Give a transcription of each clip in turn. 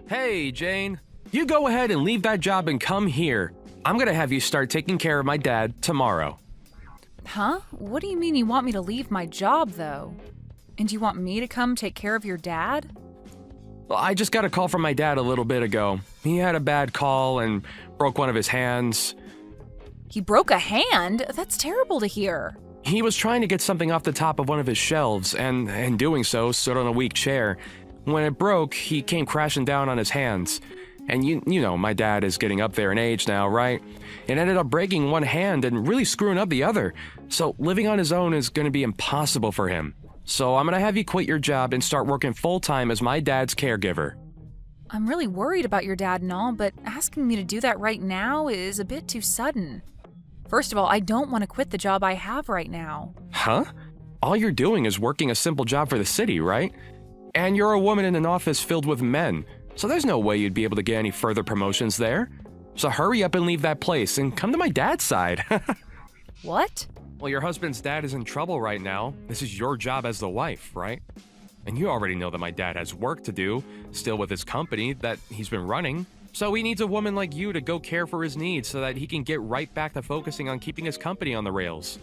Hey, Jane. You go ahead and leave that job and come here. I'm gonna have you start taking care of my dad tomorrow. Huh? What do you mean you want me to leave my job, though? And you want me to come take care of your dad? Well, I just got a call from my dad a little bit ago. He had a bad call and broke one of his hands. He broke a hand? That's terrible to hear. He was trying to get something off the top of one of his shelves, and in doing so, stood on a weak chair. When it broke, he came crashing down on his hands. And you know, my dad is getting up there in age now, right? It ended up breaking one hand and really screwing up the other. So living on his own is going to be impossible for him. So I'm going to have you quit your job and start working full-time as my dad's caregiver. I'm really worried about your dad and all, but asking me to do that right now is a bit too sudden. First of all, I don't want to quit the job I have right now. Huh? All you're doing is working a simple job for the city, right? And you're a woman in an office filled with men, so there's no way you'd be able to get any further promotions there. So hurry up and leave that place and come to my dad's side. What? Well, your husband's dad is in trouble right now. This is your job as the wife, right? And you already know that my dad has work to do, still with his company that he's been running. So he needs a woman like you to go care for his needs so that he can get right back to focusing on keeping his company on the rails.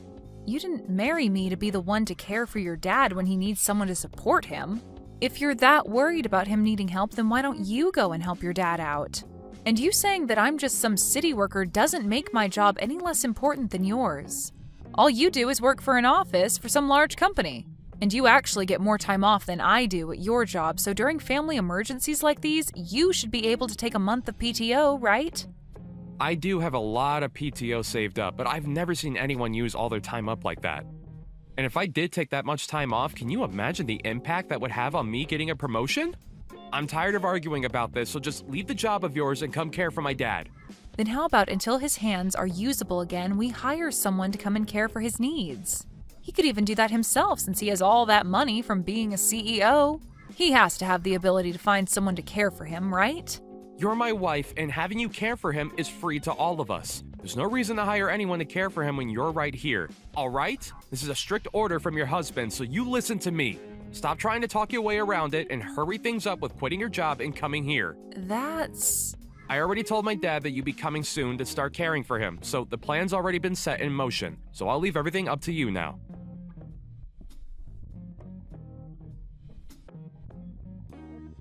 You didn't marry me to be the one to care for your dad when he needs someone to support him. If you're that worried about him needing help, then why don't you go and help your dad out? And you saying that I'm just some city worker doesn't make my job any less important than yours. All you do is work for an office for some large company. And you actually get more time off than I do at your job, so during family emergencies like these, you should be able to take a month of PTO, right? I do have a lot of PTO saved up, but I've never seen anyone use all their time up like that. And if I did take that much time off, can you imagine the impact that would have on me getting a promotion? I'm tired of arguing about this, so just leave the job of yours and come care for my dad. Then how about until his hands are usable again, we hire someone to come and care for his needs? He could even do that himself since he has all that money from being a CEO. He has to have the ability to find someone to care for him, right? You're my wife, and having you care for him is free to all of us. There's no reason to hire anyone to care for him when you're right here, all right? This is a strict order from your husband, so you listen to me. Stop trying to talk your way around it and hurry things up with quitting your job and coming here. That's... I already told my dad that you'd be coming soon to start caring for him, so the plan's already been set in motion. So I'll leave everything up to you now.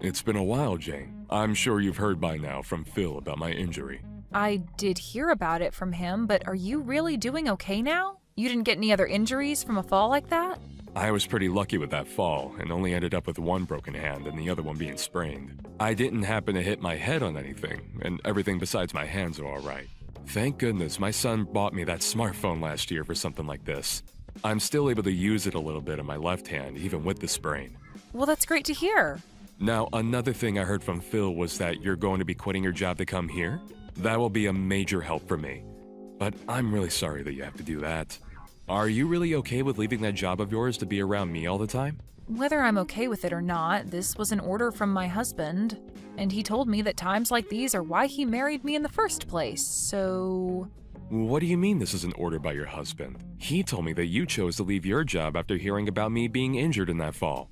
It's been a while, Jane. I'm sure you've heard by now from Phil about my injury. I did hear about it from him, but are you really doing okay now? You didn't get any other injuries from a fall like that? I was pretty lucky with that fall and only ended up with one broken hand and the other one being sprained. I didn't happen to hit my head on anything, and everything besides my hands are alright. Thank goodness my son bought me that smartphone last year for something like this. I'm still able to use it a little bit in my left hand, even with the sprain. Well, that's great to hear. Now, another thing I heard from Phil was that you're going to be quitting your job to come here? That will be a major help for me. But I'm really sorry that you have to do that. Are you really okay with leaving that job of yours to be around me all the time? Whether I'm okay with it or not, this was an order from my husband, and he told me that times like these are why he married me in the first place, so... What do you mean this is an order by your husband? He told me that you chose to leave your job after hearing about me being injured in that fall.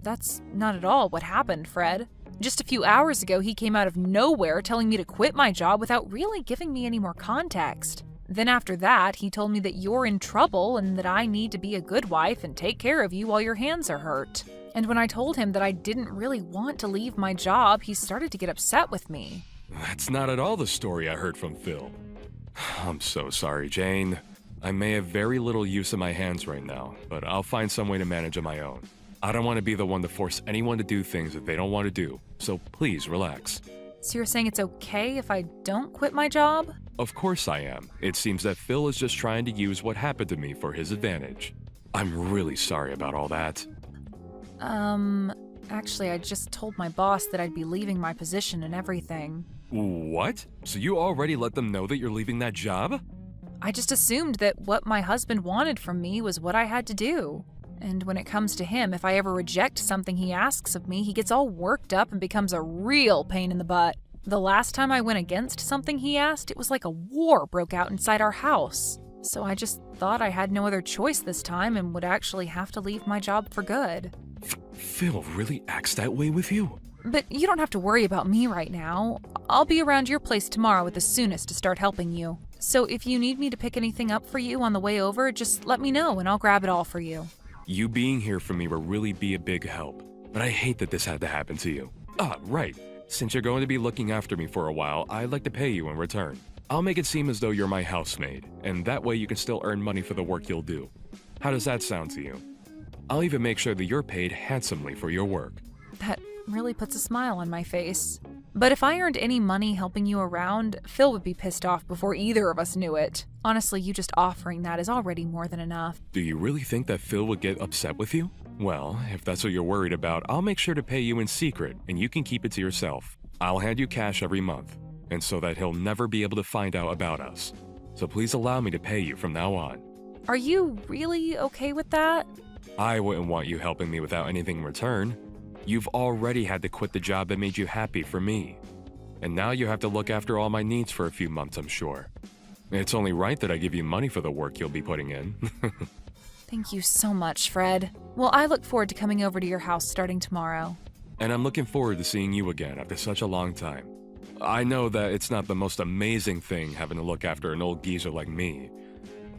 That's not at all what happened, Fred. Just a few hours ago, he came out of nowhere telling me to quit my job without really giving me any more context. Then after that, he told me that you're in trouble and that I need to be a good wife and take care of you while your hands are hurt. And when I told him that I didn't really want to leave my job, he started to get upset with me. That's not at all the story I heard from Phil. I'm so sorry, Jane. I may have very little use of my hands right now, but I'll find some way to manage on my own. I don't want to be the one to force anyone to do things that they don't want to do, so please relax. So you're saying it's okay if I don't quit my job? Of course I am. It seems that Phil is just trying to use what happened to me for his advantage. I'm really sorry about all that. Actually, I just told my boss that I'd be leaving my position and everything. What? So you already let them know that you're leaving that job? I just assumed that what my husband wanted from me was what I had to do. And when it comes to him, if I ever reject something he asks of me, he gets all worked up and becomes a real pain in the butt. The last time I went against something he asked, it was like a war broke out inside our house. So I just thought I had no other choice this time and would actually have to leave my job for good. Phil really acts that way with you? But you don't have to worry about me right now. I'll be around your place tomorrow at the soonest to start helping you. So if you need me to pick anything up for you on the way over, just let me know and I'll grab it all for you. You being here for me will really be a big help. But I hate that this had to happen to you. Ah, right. Since you're going to be looking after me for a while, I'd like to pay you in return. I'll make it seem as though you're my housemaid, and that way you can still earn money for the work you'll do. How does that sound to you? I'll even make sure that you're paid handsomely for your work. That really puts a smile on my face. But if I earned any money helping you around, Phil would be pissed off before either of us knew it. Honestly, you just offering that is already more than enough. Do you really think that Phil would get upset with you? Well, if that's what you're worried about, I'll make sure to pay you in secret, and you can keep it to yourself. I'll hand you cash every month, and so that he'll never be able to find out about us. So please allow me to pay you from now on. Are you really okay with that? I wouldn't want you helping me without anything in return. You've already had to quit the job that made you happy for me. And now you have to look after all my needs for a few months, I'm sure. It's only right that I give you money for the work you'll be putting in. Thank you so much, Fred. Well, I look forward to coming over to your house starting tomorrow. And I'm looking forward to seeing you again after such a long time. I know that it's not the most amazing thing having to look after an old geezer like me,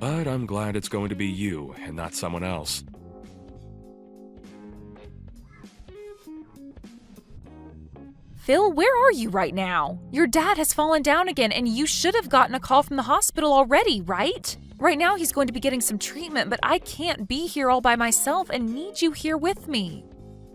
but I'm glad it's going to be you and not someone else. Phil, where are you right now? Your dad has fallen down again, and you should have gotten a call from the hospital already, right? Right now he's going to be getting some treatment, but I can't be here all by myself and need you here with me.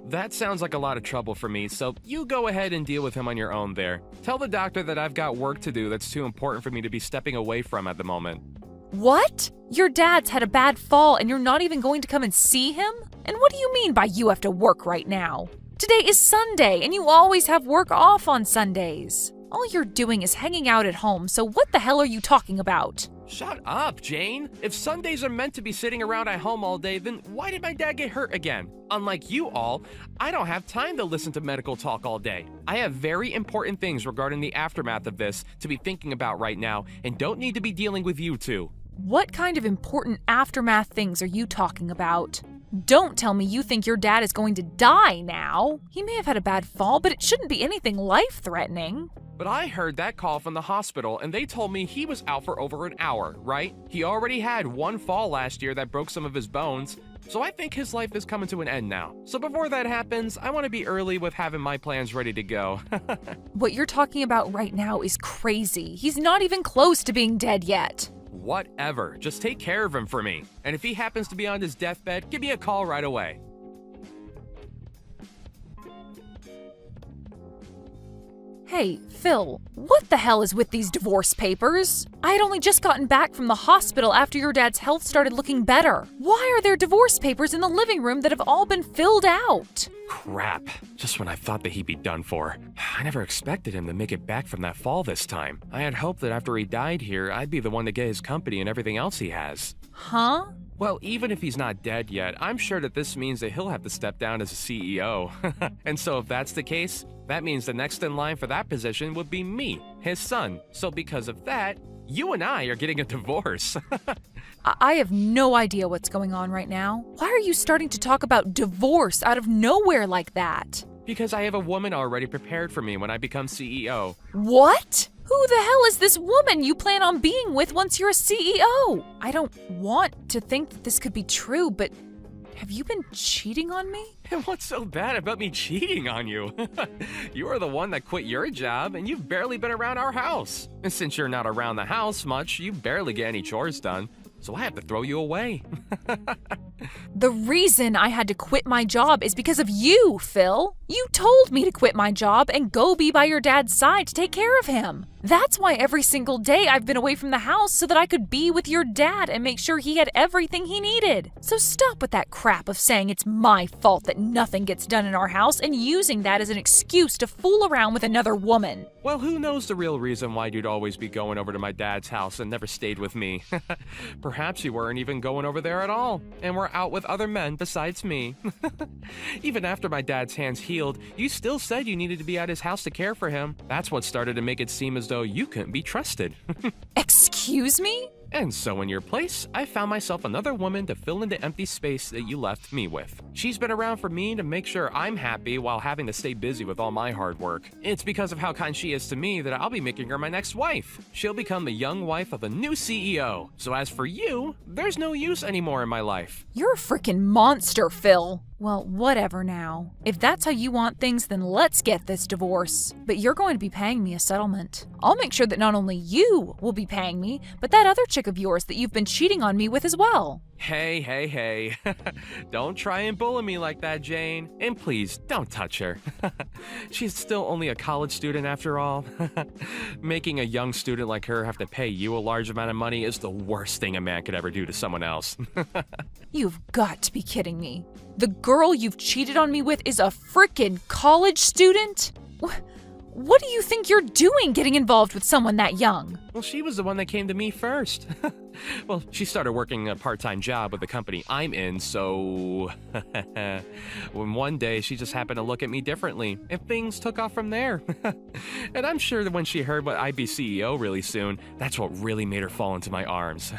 That sounds like a lot of trouble for me, so you go ahead and deal with him on your own there. Tell the doctor that I've got work to do that's too important for me to be stepping away from at the moment. What? Your dad's had a bad fall and you're not even going to come and see him? And what do you mean by you have to work right now? Today is Sunday and you always have work off on Sundays. All you're doing is hanging out at home, so what the hell are you talking about? Shut up, Jane. If Sundays are meant to be sitting around at home all day, then why did my dad get hurt again? Unlike you all, I don't have time to listen to medical talk all day. I have very important things regarding the aftermath of this to be thinking about right now and don't need to be dealing with you two. What kind of important aftermath things are you talking about? Don't tell me you think your dad is going to die now. He may have had a bad fall, but it shouldn't be anything life-threatening. But I heard that call from the hospital and they told me he was out for over an hour, right? He already had one fall last year that broke some of his bones, so I think his life is coming to an end now. So before that happens, I want to be early with having my plans ready to go. What you're talking about right now is crazy. He's not even close to being dead yet. Whatever, just take care of him for me. And if he happens to be on his deathbed, give me a call right away. Hey, Phil, what the hell is with these divorce papers? I had only just gotten back from the hospital after your dad's health started looking better. Why are there divorce papers in the living room that have all been filled out? Crap, just when I thought that he'd be done for. I never expected him to make it back from that fall this time. I had hoped that after he died here, I'd be the one to get his company and everything else he has. Huh? Well, even if he's not dead yet, I'm sure that this means that he'll have to step down as a CEO. And so if that's the case, that means the next in line for that position would be me, his son. So because of that, you and I are getting a divorce. I have no idea what's going on right now. Why are you starting to talk about divorce out of nowhere like that? Because I have a woman already prepared for me when I become CEO. What? Who the hell is this woman you plan on being with once you're a CEO? I don't want to think that this could be true, but have you been cheating on me? And what's so bad about me cheating on you? You are the one that quit your job, and you've barely been around our house. And since you're not around the house much, you barely get any chores done. So I have to throw you away. The reason I had to quit my job is because of you, Phil. You told me to quit my job and go be by your dad's side to take care of him. That's why every single day I've been away from the house so that I could be with your dad and make sure he had everything he needed. So stop with that crap of saying it's my fault that nothing gets done in our house and using that as an excuse to fool around with another woman. Well, who knows the real reason why you'd always be going over to my dad's house and never stayed with me. Perhaps you weren't even going over there at all, and were out with other men besides me. Even after my dad's hands healed, you still said you needed to be at his house to care for him. That's what started to make it seem as though you couldn't be trusted. Excuse me? And so in your place, I found myself another woman to fill in the empty space that you left me with. She's been around for me to make sure I'm happy while having to stay busy with all my hard work. It's because of how kind she is to me that I'll be making her my next wife. She'll become the young wife of a new CEO. So as for you, there's no use anymore in my life. You're a freaking monster, Phil. Well, whatever now. If that's how you want things, then let's get this divorce. But you're going to be paying me a settlement. I'll make sure that not only you will be paying me, but that other chick of yours that you've been cheating on me with as well. Hey. Don't try and bully me like that, Jane. And please, don't touch her. She's still only a college student after all. Making a young student like her have to pay you a large amount of money is the worst thing a man could ever do to someone else. You've got to be kidding me. The girl you've cheated on me with is a frickin' college student? What do you think you're doing getting involved with someone that young? Well, she was the one that came to me first. Well, she started working a part-time job with the company I'm in, so... when one day she just happened to look at me differently, and things took off from there. And I'm sure that when she heard what I'd be CEO really soon, that's what really made her fall into my arms.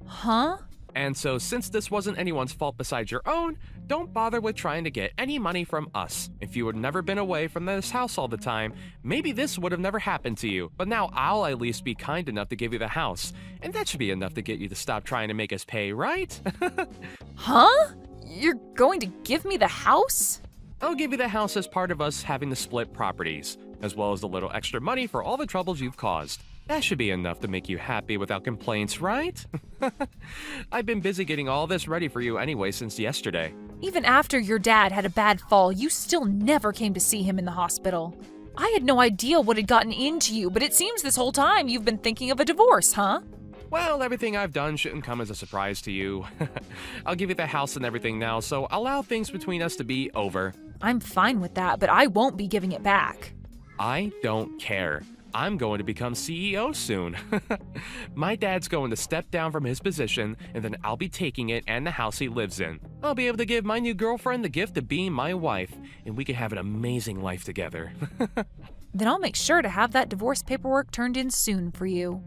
Huh? And so since this wasn't anyone's fault besides your own, don't bother with trying to get any money from us. If you had never been away from this house all the time, maybe this would have never happened to you. But now I'll at least be kind enough to give you the house. And that should be enough to get you to stop trying to make us pay, right? Huh? You're going to give me the house? I'll give you the house as part of us having to split properties, as well as a little extra money for all the troubles you've caused. That should be enough to make you happy without complaints, right? I've been busy getting all this ready for you anyway since yesterday. Even after your dad had a bad fall, you still never came to see him in the hospital. I had no idea what had gotten into you, but it seems this whole time you've been thinking of a divorce, huh? Well, everything I've done shouldn't come as a surprise to you. I'll give you the house and everything now, so allow things between us to be over. I'm fine with that, but I won't be giving it back. I don't care. I'm going to become CEO soon. My dad's going to step down from his position, and then I'll be taking it and the house he lives in. I'll be able to give my new girlfriend the gift of being my wife, and we can have an amazing life together. Then I'll make sure to have that divorce paperwork turned in soon for you.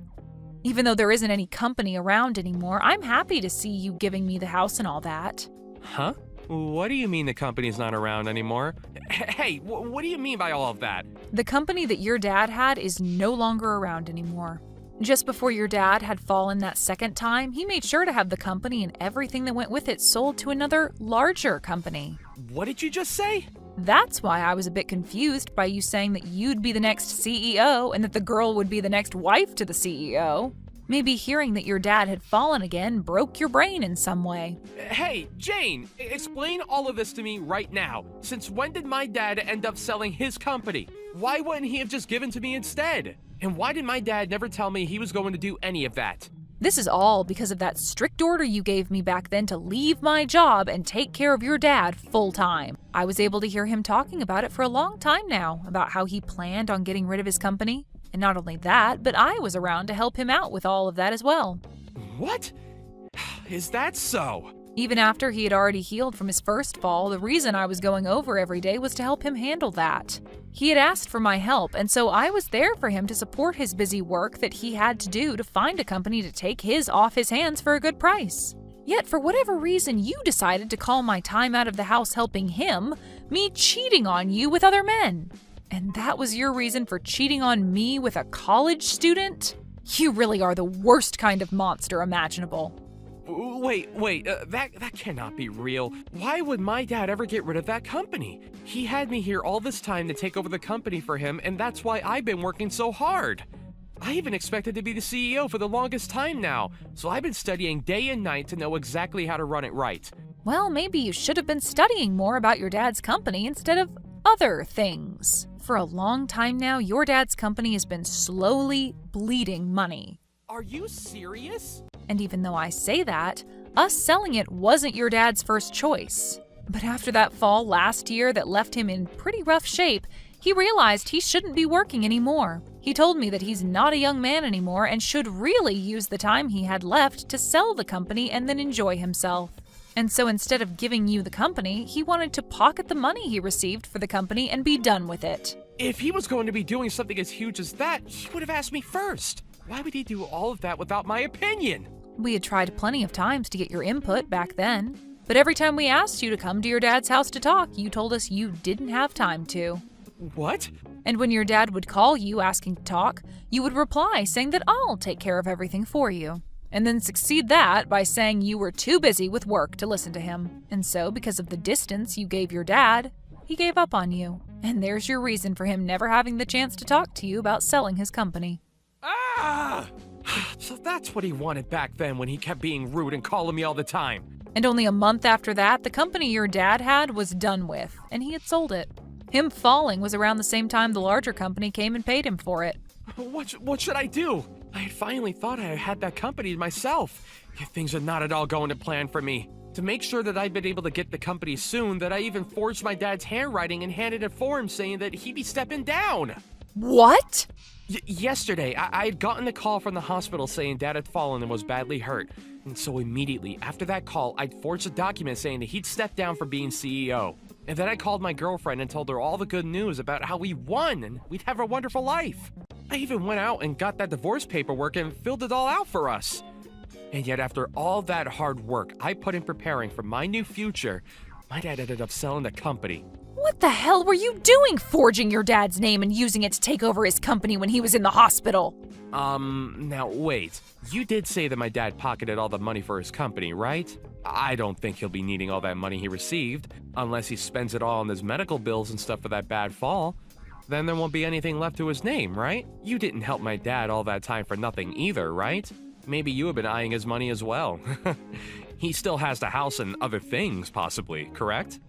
Even though there isn't any company around anymore, I'm happy to see you giving me the house and all that. Huh? What do you mean the company's not around anymore? Hey, what do you mean by all of that? The company that your dad had is no longer around anymore. Just before your dad had fallen that second time, he made sure to have the company and everything that went with it sold to another, larger company. What did you just say? That's why I was a bit confused by you saying that you'd be the next CEO and that the girl would be the next wife to the CEO. Maybe hearing that your dad had fallen again broke your brain in some way. Hey, Jane, explain all of this to me right now. Since when did my dad end up selling his company? Why wouldn't he have just given to me instead? And why did my dad never tell me he was going to do any of that? This is all because of that strict order you gave me back then to leave my job and take care of your dad full time. I was able to hear him talking about it for a long time now, about how he planned on getting rid of his company. And not only that, but I was around to help him out with all of that as well. What? Is that so? Even after he had already healed from his first fall, the reason I was going over every day was to help him handle that. He had asked for my help, and so I was there for him to support his busy work that he had to do to find a company to take his off his hands for a good price. Yet for whatever reason, you decided to call my time out of the house helping him, me cheating on you with other men. And that was your reason for cheating on me with a college student? You really are the worst kind of monster imaginable. Wait, that cannot be real. Why would my dad ever get rid of that company? He had me here all this time to take over the company for him, and that's why I've been working so hard. I even expected to be the CEO for the longest time now, so I've been studying day and night to know exactly how to run it right. Well, maybe you should have been studying more about your dad's company instead of other things. For a long time now, your dad's company has been slowly bleeding money. Are you serious? And even though I say that, us selling it wasn't your dad's first choice. But after that fall last year that left him in pretty rough shape, he realized he shouldn't be working anymore. He told me that he's not a young man anymore and should really use the time he had left to sell the company and then enjoy himself. And so instead of giving you the company, he wanted to pocket the money he received for the company and be done with it. If he was going to be doing something as huge as that, he would have asked me first. Why would he do all of that without my opinion? We had tried plenty of times to get your input back then, but every time we asked you to come to your dad's house to talk, you told us you didn't have time to. What? And when your dad would call you asking to talk, you would reply saying that I'll take care of everything for you. And then succeed that by saying you were too busy with work to listen to him. And so, because of the distance you gave your dad, he gave up on you. And there's your reason for him never having the chance to talk to you about selling his company. Ah! So that's what he wanted back then when he kept being rude and calling me all the time. And only a month after that, the company your dad had was done with, and he had sold it. Him falling was around the same time the larger company came and paid him for it. What should I do? I had finally thought I had that company myself. Yet things are not at all going to plan for me. To make sure that I'd been able to get the company soon, that I even forged my dad's handwriting and handed it for him saying that he'd be stepping down. What? Yesterday, I had gotten a call from the hospital saying Dad had fallen and was badly hurt. And so immediately after that call, I'd forged a document saying that he'd step down from being CEO. And then I called my girlfriend and told her all the good news about how we won and we'd have a wonderful life. I even went out and got that divorce paperwork and filled it all out for us. And yet after all that hard work I put in preparing for my new future, my dad ended up selling the company. What the hell were you doing forging your dad's name and using it to take over his company when he was in the hospital? Now wait. You did say that my dad pocketed all the money for his company, right? I don't think he'll be needing all that money he received, unless he spends it all on his medical bills and stuff for that bad fall. Then there won't be anything left to his name, right? You didn't help my dad all that time for nothing either, right? Maybe you have been eyeing his money as well. He still has the house and other things, possibly, correct?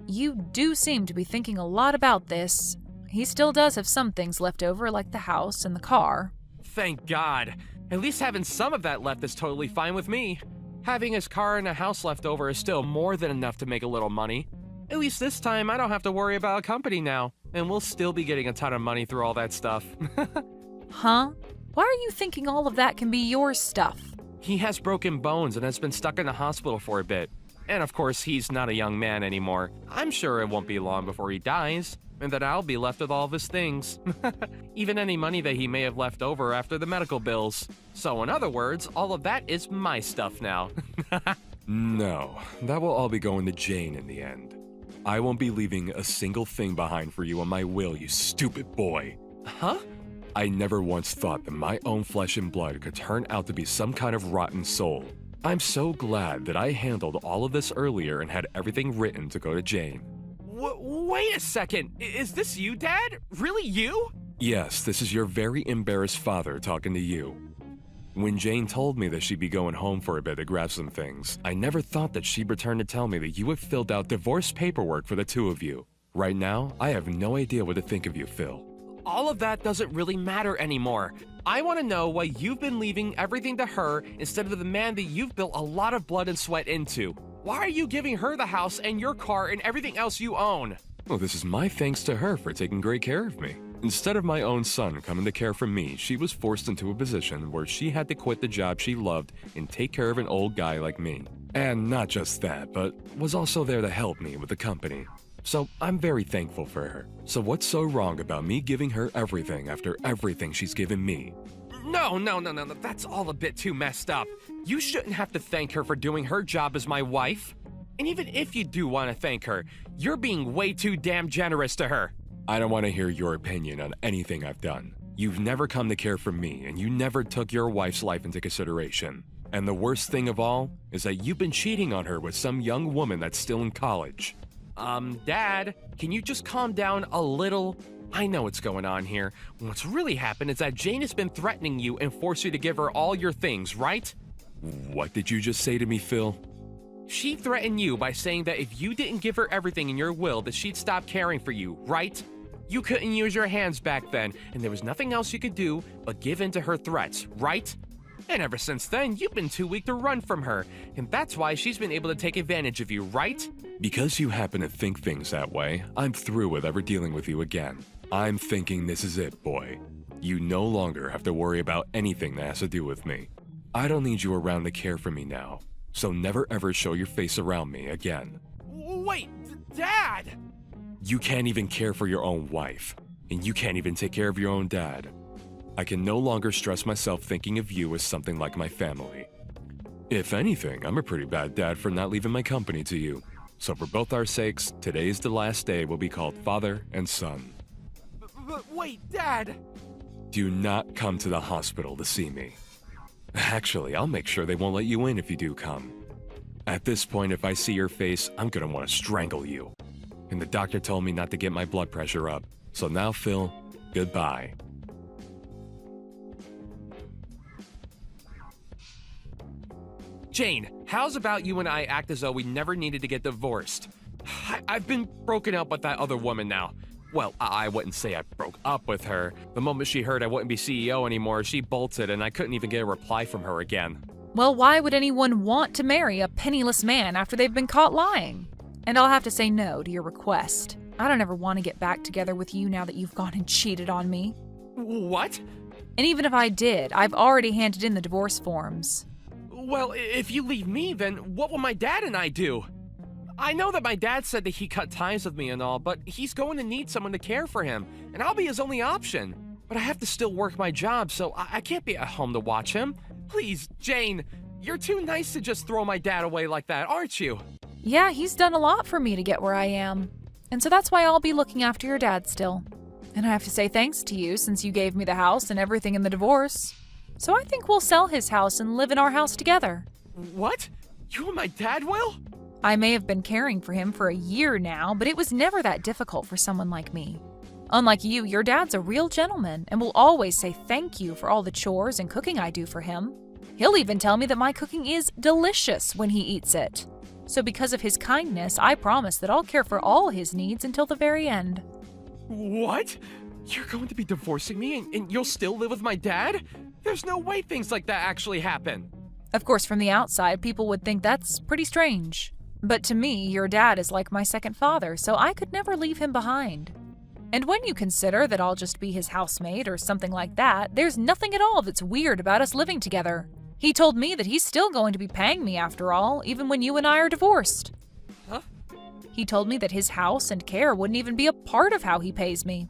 You do seem to be thinking a lot about this. He still does have some things left over, like the house and the car. Thank God. At least having some of that left is totally fine with me. Having his car and a house left over is still more than enough to make a little money. At least this time I don't have to worry about a company now, and we'll still be getting a ton of money through all that stuff. Huh? Why are you thinking all of that can be your stuff? He has broken bones and has been stuck in the hospital for a bit. And of course, he's not a young man anymore. I'm sure it won't be long before he dies, and that I'll be left with all of his things. Even any money that he may have left over after the medical bills. So in other words, all of that is my stuff now. No, that will all be going to Jane in the end. I won't be leaving a single thing behind for you on my will, you stupid boy. Huh? I never once thought that my own flesh and blood could turn out to be some kind of rotten soul. I'm so glad that I handled all of this earlier and had everything written to go to Jane. Wait a second. Is this you, Dad? Really you? Yes, this is your very embarrassed father talking to you. When Jane told me that she'd be going home for a bit to grab some things, I never thought that she'd return to tell me that you had filled out divorce paperwork for the two of you. Right now, I have no idea what to think of you, Phil. All of that doesn't really matter anymore. I want to know why you've been leaving everything to her instead of the man that you've built a lot of blood and sweat into. Why are you giving her the house and your car and everything else you own? Well, this is my thanks to her for taking great care of me. Instead of my own son coming to care for me, she was forced into a position where she had to quit the job she loved and take care of an old guy like me. And not just that, but was also there to help me with the company. So I'm very thankful for her. So what's so wrong about me giving her everything after everything she's given me? No, that's all a bit too messed up. You shouldn't have to thank her for doing her job as my wife. And even if you do want to thank her, you're being way too damn generous to her. I don't want to hear your opinion on anything I've done. You've never come to care for me, and you never took your wife's life into consideration. And the worst thing of all is that you've been cheating on her with some young woman that's still in college. Dad, can you just calm down a little? I know what's going on here. What's really happened is that Jane has been threatening you and forced you to give her all your things, right? What did you just say to me, Phil? She threatened you by saying that if you didn't give her everything in your will, that she'd stop caring for you, right? You couldn't use your hands back then, and there was nothing else you could do but give in to her threats, right? And ever since then, you've been too weak to run from her, and that's why she's been able to take advantage of you, right? Because you happen to think things that way, I'm through with ever dealing with you again. I'm thinking this is it, boy. You no longer have to worry about anything that has to do with me. I don't need you around to care for me now, so never ever show your face around me again. Wait, Dad! You can't even care for your own wife, and you can't even take care of your own dad. I can no longer stress myself thinking of you as something like my family. If anything, I'm a pretty bad dad for not leaving my company to you. So for both our sakes, today's the last day we'll be called father and son. But wait, Dad! Do not come to the hospital to see me. Actually, I'll make sure they won't let you in if you do come. At this point, if I see your face, I'm gonna want to strangle you. And the doctor told me not to get my blood pressure up. So now, Phil, goodbye. Jane, how's about you and I act as though we never needed to get divorced? I've been broken up with that other woman now. Well, I wouldn't say I broke up with her. The moment she heard I wouldn't be CEO anymore, she bolted and I couldn't even get a reply from her again. Well, why would anyone want to marry a penniless man after they've been caught lying? And I'll have to say no to your request. I don't ever want to get back together with you now that you've gone and cheated on me. What? And even if I did, I've already handed in the divorce forms. Well, if you leave me, then what will my dad and I do? I know that my dad said that he cut ties with me and all, but he's going to need someone to care for him, and I'll be his only option. But I have to still work my job, so I can't be at home to watch him. Please, Jane, you're too nice to just throw my dad away like that, aren't you? Yeah, he's done a lot for me to get where I am. And so that's why I'll be looking after your dad still. And I have to say thanks to you since you gave me the house and everything in the divorce. So I think we'll sell his house and live in our house together. What? You and my dad will? I may have been caring for him for a year now, but it was never that difficult for someone like me. Unlike you, your dad's a real gentleman and will always say thank you for all the chores and cooking I do for him. He'll even tell me that my cooking is delicious when he eats it. So because of his kindness, I promise that I'll care for all his needs until the very end. What? You're going to be divorcing me and you'll still live with my dad? There's no way things like that actually happen. Of course, from the outside, people would think that's pretty strange. But to me, your dad is like my second father, so I could never leave him behind. And when you consider that I'll just be his housemate or something like that, there's nothing at all that's weird about us living together. He told me that he's still going to be paying me after all, even when you and I are divorced. Huh? He told me that his house and care wouldn't even be a part of how he pays me.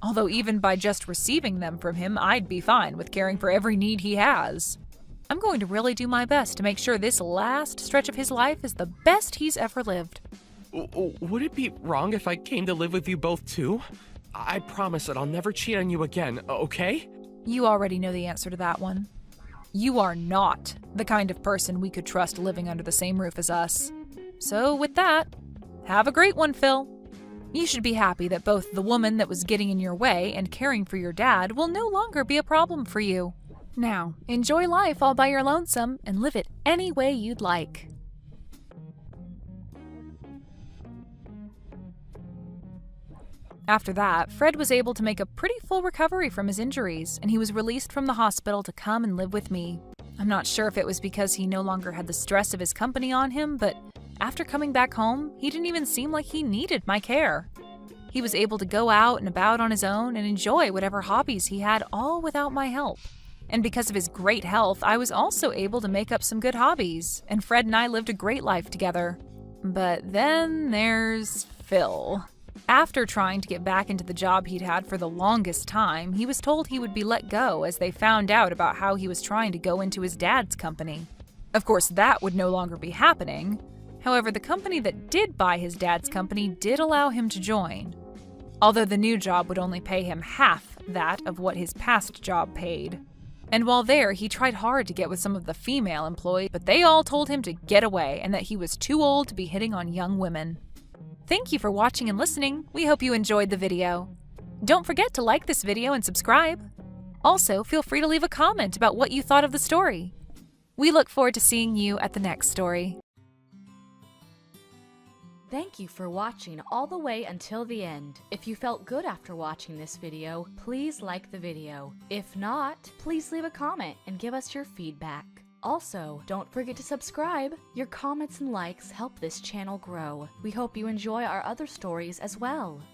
Although even by just receiving them from him, I'd be fine with caring for every need he has. I'm going to really do my best to make sure this last stretch of his life is the best he's ever lived. Would it be wrong if I came to live with you both too? I promise that I'll never cheat on you again, okay? You already know the answer to that one. You are not the kind of person we could trust living under the same roof as us. So with that, have a great one, Phil. You should be happy that both the woman that was getting in your way and caring for your dad will no longer be a problem for you. Now, enjoy life all by your lonesome and live it any way you'd like. After that, Fred was able to make a pretty full recovery from his injuries, and he was released from the hospital to come and live with me. I'm not sure if it was because he no longer had the stress of his company on him, but after coming back home, he didn't even seem like he needed my care. He was able to go out and about on his own and enjoy whatever hobbies he had, all without my help. And because of his great health, I was also able to make up some good hobbies, and Fred and I lived a great life together. But then there's Phil. After trying to get back into the job he'd had for the longest time, he was told he would be let go as they found out about how he was trying to go into his dad's company. Of course, that would no longer be happening. However, the company that did buy his dad's company did allow him to join, although the new job would only pay him half that of what his past job paid. And while there, he tried hard to get with some of the female employees, but they all told him to get away and that he was too old to be hitting on young women. Thank you for watching and listening. We hope you enjoyed the video. Don't forget to like this video and subscribe. Also, feel free to leave a comment about what you thought of the story. We look forward to seeing you at the next story. Thank you for watching all the way until the end. If you felt good after watching this video, please like the video. If not, please leave a comment and give us your feedback. Also, don't forget to subscribe. Your comments and likes help this channel grow. We hope you enjoy our other stories as well.